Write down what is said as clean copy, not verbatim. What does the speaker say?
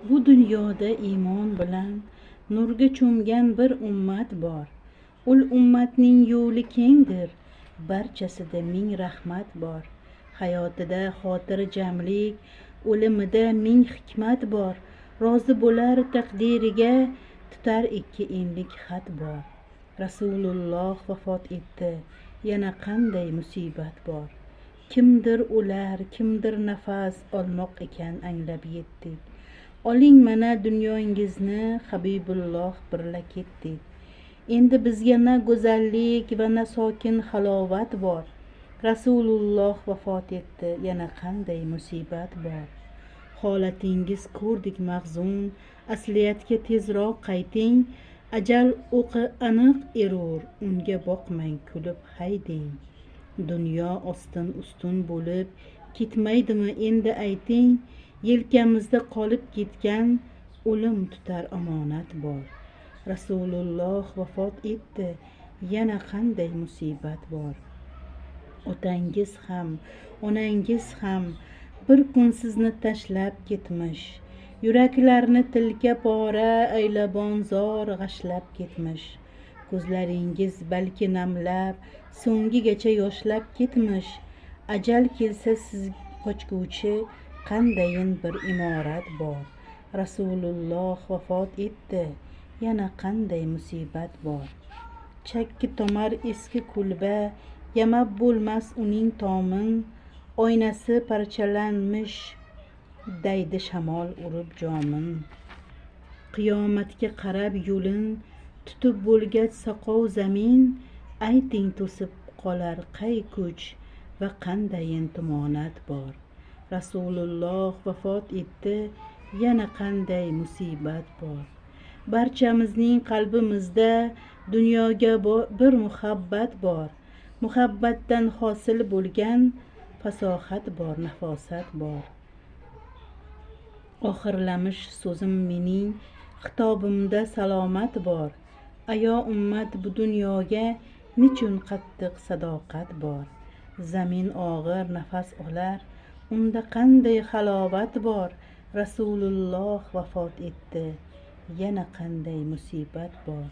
Bu dunyoda iymon bilan nurga cho'mgan bir ummat bor. Ul ummatning yo'li kengdir, barchasida ming rahmat bor. Hayotida xotirjamlik, o'limida ming hikmat bor. Rozi bo'lar taqdiriga, tutar ikki enlik xat bor. Rasululloh vafot etdi, yana qanday musibat bor. Kimdir o'lar, kimdir nafas olmoq ekan anglab yetdik. Oling mana dunyoingizni, Habibulloh birla ketdik. Endi bizga na go'zallik va na sokin halovat bor. Rasululloh vafot etdi, yana qanday musibat bor. Holatingiz ko'rdik mahzun, asliyatga tezroq qayting. Ajal o'qi aniq erur, unga boqmang kulib hayding. Dunyo ostin ustun bo'lib ketmaydimi endi ayting. Yelkamizda qolib ketgan o'lim tutar omonat bor. Rasululloh vafot etdi, yana qanday musibat bor. Otangiz ham, onangiz ham bir kun sizni tashlab ketmish. Yuraklarni tilka pora aylabon zor g'ashlab ketmish. Ko'zlaringiz balki namlab, so'ngigacha yoshlab ketmish. Ajal kelsa siz qochguvchi qandayin bir imorat bor. Rasululloh vafot etdi, yana qanday musibat bor. Chakki tomar eski kulba, yamab bo'lmas uning tomin. Oynasi parchalanmish, daydi shamol urib jomin. Qiyomatga qarab yo'lin, tutib bo'lgach saqov zamin. Ayting to'sib qolar qay kuch va qandayin tumonat bor. Rasululloh vafot etdi, yana qanday musibat bor. Barchamizning qalbimizda dunyoga bir muhabbat bor. Muhabbatdan hosil bo'lgan fasohat bor, nafosat bor. Oxirlamish so'zim mening, xitobimda salomat bor. Ayo ummat, bu dunyoga nechun qattiq sadoqat bor. Zamin og'ir nafas olar, unda qanday halovat bor. Rasululloh vafot etdi, yana qanday musibat bor.